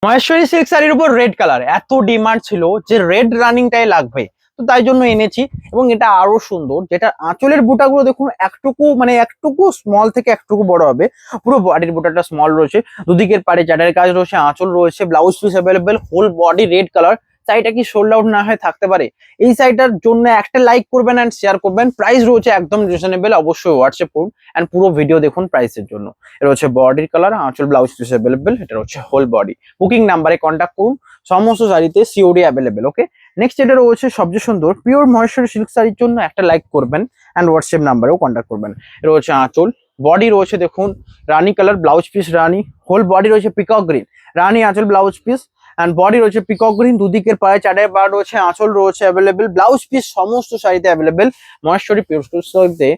Maheshwari silk শাড়ির উপর red colour এত ডিমান্ড ছিল যে রেড রানিংটাই লাগবে, তো তাই জন্য এনেছি। এবং এটা আরো সুন্দর, যেটা আঁচলের বুটাগুলো দেখুন একটুকু মানে একটুকু স্মল থেকে একটুকু বড় হবে। পুরো বডির বুটাটা স্মল রয়েছে, দুদিকের পাড়ে চাটের কাজ রয়েছে, আঁচল রয়েছে, blouse piece available, whole body red colour. শাড়িটা কি সোল্ড আউট না হয়ে থাকতে পারে? এই শাড়িটার জন্য একটা লাইক করবেন অ্যান্ড শেয়ার করবেন। প্রাইস রয়েছে একদম রিজনেবল, অবশ্যই হোয়াটসঅ্যাপ করুন অ্যান্ড পুরো ভিডিও দেখুন প্রাইসের জন্য। এটা হচ্ছে বডির কালার, আঁচল ব্লাউজ পিস অ্যাভেলেবেল, এটা হচ্ছে হোল বডি। বুকিং নাম্বারে কন্ট্যাক্ট করুন, সমস্ত শাড়িতে সিওডি অ্যাভেলেবেল। ওকে, নেক্সট এটা রয়েছে সবচেয়ে সুন্দর পিওর মহেশ্বরী সিল্ক শাড়ির জন্য একটা লাইক করবেন অ্যান্ড হোয়াটসঅ্যাপ নাম্বারেও কন্ট্যাক্ট করবেন। এটা হচ্ছে আঁচল, বডি রয়েছে দেখুন রানী কালার, ব্লাউজ পিস রানী, হোল বডি রয়েছে পিকক গ্রিন, রানী আঁচল ব্লাউজ পিস অ্যান্ড বডি রয়েছে পিকক গ্রিন, দুদিকের পায়ে চাটের বার রয়েছে, আঁচল রয়েছে অ্যাভেলেবেল, ব্লাউজ পিস সমস্ত শাড়িতে অ্যাভেলেবেল। মহেশ্বরী পিওর সিল্ক শাড়িতে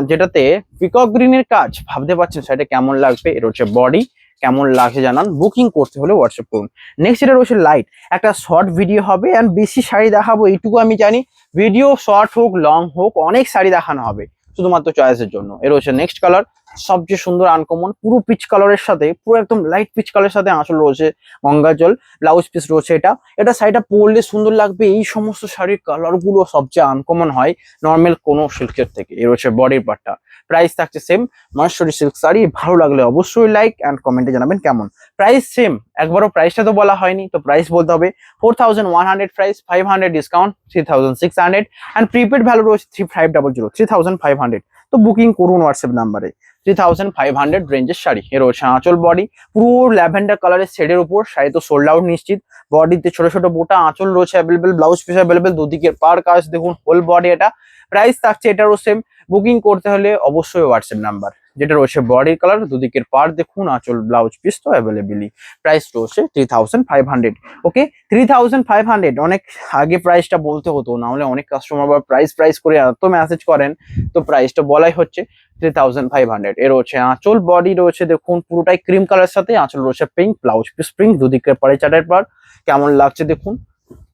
যেটাতে পিকক গ্রিনের কাজ, ভাবতে পারছেন শাড়িটা কেমন লাগবে। এটা হচ্ছে বডি, কেমন লাগছে জানান। বুকিং করতে হলে হোয়াটসঅ্যাপ করুন। নেক্সট এটা রয়েছে লাইট, একটা শর্ট ভিডিও হবে অ্যান্ড বেশি শাড়ি দেখাবো এইটুকু আমি জানি। ভিডিও শর্ট হোক লং হোক অনেক শাড়ি দেখানো হবে শুধুমাত্র চয়েসের জন্য। এর হচ্ছে নেক্সট কালার, সবচেয়ে সুন্দর আনকমন, পুরো পিচ কালারের সাথে, পুরো একদম লাইট পিচ কালারের সাথে আঁচল রয়েছে গঙ্গা জল, ব্লাউজ পিস রয়েছে। এটা শাড়িটা পরলে সুন্দর লাগবে। এই সমস্ত শাড়ির কালার গুলো সবচেয়ে আনকমন হয় নর্মাল কোনো সিল্কের থেকে। এর হচ্ছে বডির পার্টটা। প্রাইস থাকছে সেম। মহেশ্বরী সিল্ক শাড়ি ভালো লাগলে অবশ্যই লাইক অ্যান্ড কমেন্টে জানাবেন কেমন। প্রাইস সেম, একবারও প্রাইসটা তো বলা হয়নি, তো প্রাইস বলতে হবে। 4100 price, 500 discount 3600 and prepaid value রয়েছে 3500, 3500। তো বুকিং করুন হোয়াটসঅ্যাপ নাম্বারে। 3500 রেঞ্জের শাড়ি। এর হচ্ছে আঁচল বডি, পুরো ল্যাভেন্ডার কালারের শেডের উপর শাড়ি, তো সোল্ড আউট নিশ্চিত। বডিতে ছোট ছোট বোটা, আঁচল রয়েছে অ্যাভেলেবেল, ব্লাউজ পিস অ্যাভেলেবেল, দুদিকের পার কাজ দেখুন, হোল বডি এটা। প্রাইস থাকছে এটারও সেম। বুকিং করতে হলে অবশ্যই হোয়াটসঅ্যাপ নাম্বার, যেটা রয়েছে বডির কালার, দুদিকের পার দেখুন, আঁচল ব্লাউজ পিস তো অ্যাভেলেবেলই। প্রাইস রয়েছে 3500। ওকে, 3500। অনেক আগে প্রাইসটা বলতে হতো, না হলে অনেক কাস্টমার আবার প্রাইস প্রাইস করে এত মেসেজ করেন, তো প্রাইসটা বলাই হচ্ছে 3500। এর হচ্ছে আঁচল, বডি রয়েছে দেখুন পুরোটাই ক্রিম কালার সাথে, আঁচল রয়েছে পিঙ্ক, ব্লাউজ পিস পিঙ্ক, দুদিকের পাড়ে চাটের পার। কেমন লাগছে দেখুন,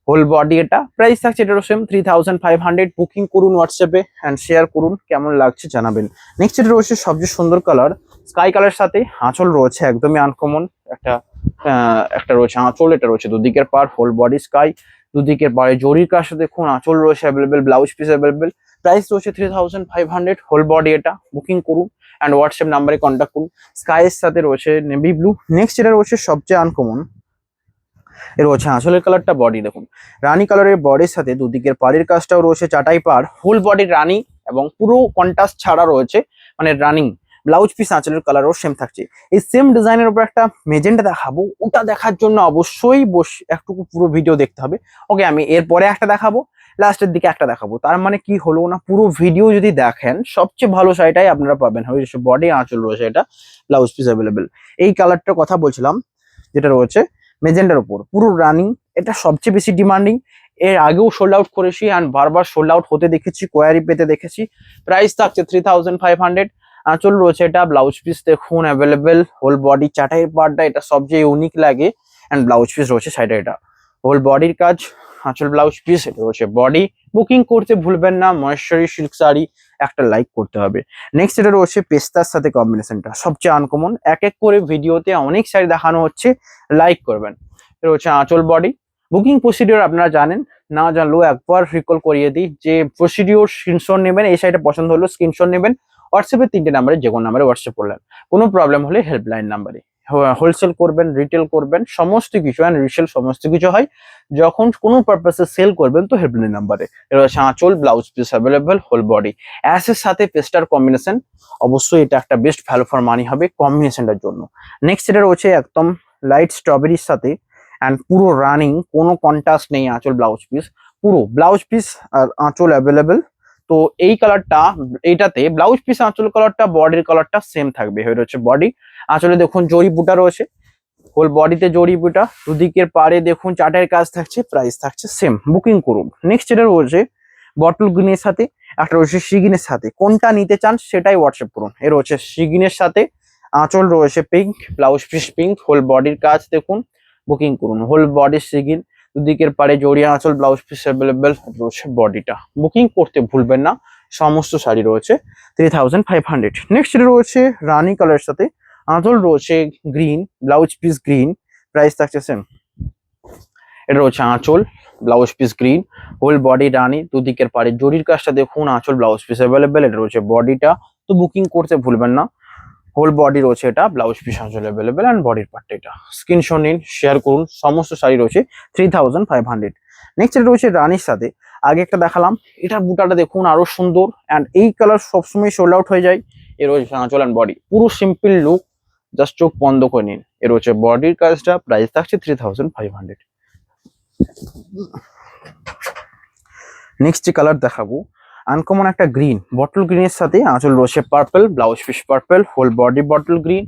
হোল বডি এটা। প্রাইস থাকছে এটারও সেম 3500। বুকিং করুন হোয়াটসঅ্যাপে অ্যান্ড শেয়ার করুন, কেমন লাগছে জানাবেন। নেক্সট এটা রয়েছে সবচেয়ে সুন্দর কালার, স্কাই কালার সাথে আঁচল রয়েছে একদমই আনকমন একটা রয়েছে আঁচল, এটা রয়েছে দুদিকের পার, হোল বডি স্কাই, দুদিকের পাড়ে জরির কাজ দেখুন, আঁচল রয়েছে available, blouse piece available. Price রয়েছে 3500, হোল বডি এটা। বুকিং করুন অ্যান্ড হোয়াটসঅ্যাপ নাম্বারে কন্ট্যাক্ট করুন। স্কাইয়ের সাথে রয়েছে নেভি ব্লু। নেক্সট এটা রয়েছে সবচেয়ে আনকমন, এর হচ্ছে আঁচলের কালারটা, বডি দেখুন রানী কালারের বডির সাথে দুদিকের পাড়ের কাজটাও রয়েছে চাটাই পাড়, হোল বডির রানী এবং পুরো কন্ট্রাস্ট ছাড়া রয়েছে মানে রানিং। ব্লাউজ পিস আঁচলের কালারও সেম থাকছে। এই সেম ডিজাইনের উপর একটা মেজেন্টা দেখাবো, ওটা দেখার জন্য অবশ্যই একটু পুরো ভিডিও দেখতে হবে। ওকে, আমি এরপরে একটা দেখাবো, লাস্টের দিকে একটা দেখাবো। তার মানে কি হলো না, পুরো ভিডিও যদি দেখেন সবচেয়ে ভালো শাড়িটাই আপনারা পাবেন। হয়েছে বডি, আঁচল রয়েছে এটা, ব্লাউজ পিস অ্যাভেলেবেল। এই কালারটার কথা বলছিলাম যেটা রয়েছে মেজেন্ডার উপর, পুরো রানিং। এটা সবচেয়ে বেশি ডিমান্ডিং। এর আগেও সোল্ড আউট করেছি অ্যান্ড বারবার সোল্ড আউট হতে দেখেছি, কোয়ারি পেতে দেখেছি। প্রাইস থাকছে 3500। আঁচল রয়েছে এটা, ব্লাউজ পিস দেখুন অ্যাভেলেবেল, হোল বডি চাটাইয়ের পার্টটা এটা সবচেয়ে ইউনিক লাগে অ্যান্ড ব্লাউজ পিস রয়েছে সাইডে এটা, হোল বডির কাজ, আঁচল ব্লাউজ পিস, এটা রয়েছে বডি। বুকিং করতে ভুলবেন না, মহেশ্বরী সিল্ক শাড়ি একটা লাইক করতে হবে। নেক্সট এটা রয়েছে পেস্তার সাথে কম্বিনেশনটা সবচেয়ে আনকমন। এক এক করে ভিডিওতে অনেক শাড়ি দেখানো হচ্ছে, লাইক করবেন। এটা হচ্ছে আঁচল বডি। বুকিং প্রসিডিওর আপনারা জানেন, না জানলেও একবার রিকল করিয়ে দিই যে প্রসিডিওর স্ক্রিনশট নেবেন, এই শাড়িটা পছন্দ হলো স্ক্রিনশট নেবেন, হোয়াটসঅ্যাপে 3টে নাম্বারে যে কোনো নাম্বারে হোয়াটসঅ্যাপ করলেন। কোনো প্রবলেম হলে হেল্পলাইন নাম্বারে। হোলসেল করবেন, রিটেল করবেন, সমস্ত কিছু অ্যান্ড রিসেল সমস্ত কিছু হয়। যখন কোনো পারপাসে সেল করবেন তো হেল্পলাইন নাম্বারে। এটা হচ্ছে আঁচল, blouse piece available, whole body অ্যাসের সাথে পেস্টার কম্বিনেশন। অবশ্যই এটা একটা বেস্ট ভ্যালু ফর মানি হবে কম্বিনেশনটার জন্য। নেক্সট এটা রয়েছে একদম লাইট স্ট্রবেরির সাথে অ্যান্ড পুরো রানিং, কোনো কন্ট্রাস্ট নেই আঁচল ব্লাউজ পিস, পুরো ব্লাউজ পিস আর আঁচল অ্যাভেলেবেল। তো এই কালারটা, এইটাতে ব্লাউজ পিস আঁচল কালারটা, বডির কালারটা সেম থাকবে। হয়ে রয়েছে বডি, আঁচলে দেখুন জরি বুটা রয়েছে, হোল বডিতে জরি বুটা, দুদিকের পাড়ে দেখুন চাটের কাজ থাকছে। প্রাইস থাকছে সেম। বুকিং করুন। নেক্সট এটা রয়েছে বটল গ্রিনের সাথে, একটা রয়েছে সিগিনের সাথে। কোনটা নিতে চান সেটাই হোয়াটসঅ্যাপ করুন। এর হচ্ছে সিগিনের সাথে, আঁচল রয়েছে pink, blouse piece pink, whole বডির কাজ দেখুন। বুকিং করুন। হোল বডি সিগিন, দুদিকের পাড়ে জড়িয়ে আঁচল, ব্লাউজ পিস অ্যাভেলেবেল রয়েছে বডিটা। বুকিং করতে ভুলবেন না, সমস্ত শাড়ি রয়েছে 3500। নেক্সট এটা রয়েছে রানী কালারের সাথে, আঁচল রয়েছে green, blouse piece green, price থাকছে সেম। এটা হচ্ছে আঁচল, blouse piece green, whole body রানি, দুদিকের পাড়ে জরির কাজটা দেখুন, আঁচল ব্লাউজ পিস অ্যাভেলেবেল। এটা রয়েছে বডিটা, তো বুকিং করতে ভুলবেন না। হোল বডি রয়েছে এটা, ব্লাউজ পিস আঁচল অ্যাভেলেবেল অ্যান্ড বডির পার্টটা এটা। স্ক্রিনশট নিন, শেয়ার করুন। সমস্ত শাড়ি রয়েছে 3500। নেক্সট এটা রয়েছে রানির সাথে, আগে একটা দেখালাম, এটার বুটাটা দেখুন আরো সুন্দর অ্যান্ড এই কালার সবসময় সোল্ড আউট হয়ে যায়। এর রয়েছে আঁচল অ্যান্ড বডি, পুরো সিম্পল লুক, জাস্ট চোখ বন্ধ করে নিন। এর রয়েছে বডির কাজটা, প্রাইস থাকছে 3500। নেক্সট যে কালার দেখাবো, আনকমন একটা গ্রিন, বটল গ্রিনের সাথে আঁচল রয়েছে purple, blouse piece purple, whole body bottle green.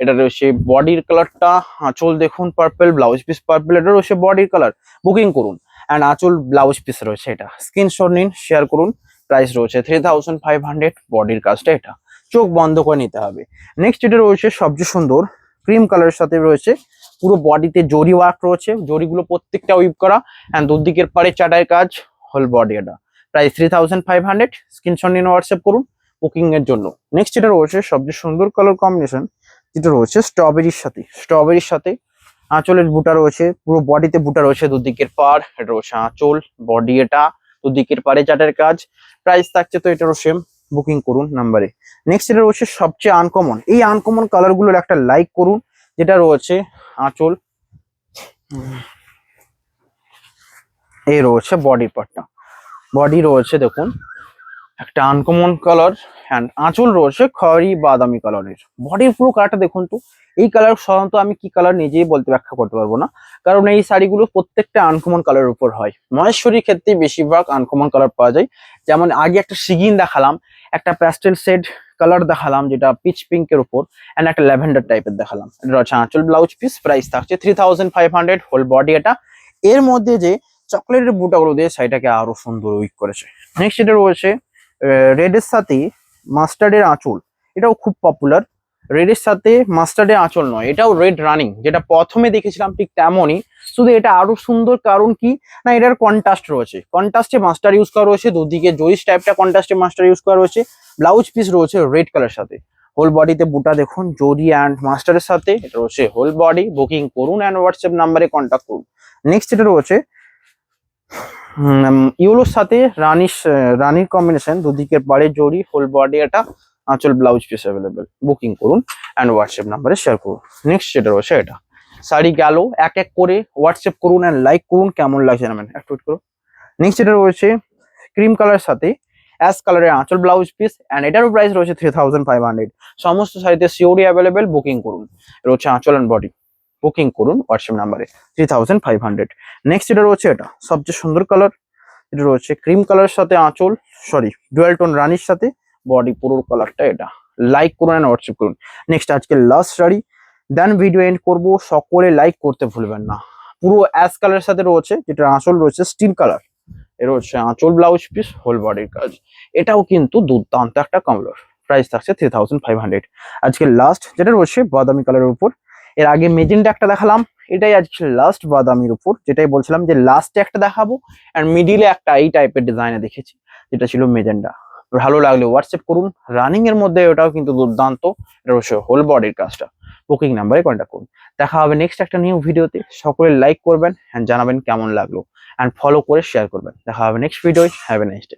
এটা রয়েছে বডির কালারটা, আঁচল দেখুন পার্পল, ব্লাউজ পিস পার্পল, এটা রয়েছে বডির কালার। বুকিং করুন অ্যান্ড আঁচল ব্লাউজ পিস রয়েছে এটা। স্ক্রিনশট নিন, শেয়ার করুন। প্রাইস রয়েছে 3500, বডির কাজটা এটা, চোখ বন্ধ করে নিতে হবে। নেক্সট এটা রয়েছে সবচেয়ে সুন্দর ক্রিম কালারের সাথে রয়েছে, পুরো বডিতে জরি ওয়ার্ক রয়েছে, জরিগুলো প্রত্যেকটা উইপ করা অ্যান্ড দুদিকের পাড়ে চাটাই কাজ, হোল বডি এটা। প্রাইস 3500। স্ক্রিনশট নিয়ে হোয়াটসঅ্যাপ করুন বুকিং এর জন্য। নেক্সট এটা রয়েছে সবচেয়ে সুন্দর কালার কম্বিনেশন, যেটা রয়েছে স্ট্রবেরির সাথে আঁচলের বুটা রয়েছে, পুরো বডিতে বুটা রয়েছে, দুদিকের পাড়, এটা রয়েছে আঁচল, বডি এটা, দুদিকের পাড়ে চাটের কাজ। প্রাইস থাকছে তো এটারও সেম, বুকিং করুন নাম্বারে। নেক্সট এটা রয়েছে সবচেয়ে আনকমন, এই আনকমন কালার গুলোর একটা লাইক করুন, যেটা রয়েছে আঁচল, এই রয়েছে বডির পার্টটা, বডি রয়েছে দেখুন একটা আনকমন কালার অ্যান্ড আঁচল রয়েছে খয়েরি বাদামি কালারের। বডির পুরো কালারটা দেখুন তো, এই কালার সাধারণত আমি কি কালার নিজেই বলতে ব্যাখ্যা করতে পারবো না, কারণ এই শাড়িগুলো প্রত্যেকটা আনকমন কালারের উপর হয়। মহেশ্বরীর ক্ষেত্রে বেশিরভাগ আনকমন কালার পাওয়া যায়, যেমন আগে একটা সিগিন দেখালাম, একটা প্যাস্টেল শেড কালার দেখালাম যেটা পিচ পিঙ্কের উপর, অ্যান্ড একটা ল্যাভেন্ডার টাইপের দেখালাম। এটা হচ্ছে আঁচল ব্লাউজ পিস, প্রাইস থাকছে 3500, হোল বডি এটা। এর মধ্যে যে চকলেটের বুটাগুলো দিয়ে শাড়িটাকে আরো সুন্দর উইক করেছে। নেক্সট এটা রয়েছে রেডের সাথে মাস্টার্ডের আঁচল, এটাও খুব পপুলার। রেডের সাথে মাস্টার্ডের আঁচল নয়, এটাও রেড রানিং, যেটা প্রথমে দেখেছিলাম ঠিক তেমনই, শুধু এটা আরো সুন্দর। কারণ কি না, এটার কন্ট্রাস্ট রয়েছে, কন্ট্রাস্টে মাস্টার ইউজ করা রয়েছে, দুদিকে জরিস টাইপটা কন্ট্রাস্টে মাস্টার ইউজ করা রয়েছে। ব্লাউজ পিস রয়েছে রেড কালার সাথে, হোল বডিতে বুটা দেখুন জরি অ্যান্ড মাস্টারের সাথে, এটা রয়েছে হোল বডি। বুকিং করুন অ্যান্ড হোয়াটসঅ্যাপ নাম্বারে কন্ট্যাক্ট করুন। নেক্সট এটা রয়েছে ইউলোর সাথে রানীর কম্বিনেশন, দুদিকের পাড়ে জরি, হোল বডি এটা, আঁচল ব্লাউজ পিস অ্যাভেলেবেল। বুকিং করুন অ্যান্ড হোয়াটসঅ্যাপ নাম্বারে শেয়ার করুন। নেক্সট যেটা রয়েছে এটা, শাড়ি গেল, এক এক করে হোয়াটসঅ্যাপ করুন অ্যান্ড লাইক করুন, কেমন লাগছে জানাবেন, একটু করুন। নেক্সট যেটা রয়েছে ক্রিম কালার সাথে অ্যাশ কালারের আঁচল ব্লাউজ পিস, অ্যান্ড এটারও প্রাইস রয়েছে 3500। সমস্ত শাড়িতে সিওডি অ্যাভেলেবেল। বুকিং করুন, রয়েছে আঁচল অ্যান্ড বডি। বুকিং করুন হোয়াটসঅ্যাপ নাম্বারে 3500। নেক্সট যেটা রয়েছে এটা সবচেয়ে সুন্দর কালার, এটা রয়েছে ক্রিম কালারের সাথে আঁচল, সরি ডুয়াল টোন রানির সাথে বডি, পুরো কালারটা এটা। লাইক করুন এন্ড হোয়াটসঅ্যাপ করুন। নেক্সট আজকে last sari, then video end করবো। সকলে লাইক করতে ভুলবেন না। পুরো অ্যাশ কালারের সাথে রয়েছে, যেটা আঁচল রয়েছে স্টিল কালার, এর হচ্ছে আঁচল ব্লাউজ পিস, হোল বডির কাজ। এটাও কিন্তু দুর্দান্ত একটা কালার। প্রাইস থাকছে 3500। আজকে লাস্ট যেটা রয়েছে বাদামি কালারের উপর, এর আগে মেজেন্টা একটা দেখালাম, এটাই আজকে লাস্ট বাদামির উপর, যেটাই বলছিলাম যে লাস্টে একটা দেখাবো আর মিডিলে একটা এই টাইপের ডিজাইনে দেখেছি, যেটা ছিল মেজেন্টা। ভালো লাগলে হোয়াটসঅ্যাপ করুন। রানিং এর মধ্যে ওটাও কিন্তু দুর্দান্ত, এটা হচ্ছে হোল বডির কাজটা। বুকিং নাম্বারে কন্ট্যাক্ট করুন। দেখা হবে নেক্সট একটা নিউ ভিডিওতে। সকলে লাইক করবেন এন্ড জানাবেন কেমন লাগলো, এন্ড ফলো করে শেয়ার করবেন। দেখা হবে next video. Have a nice day.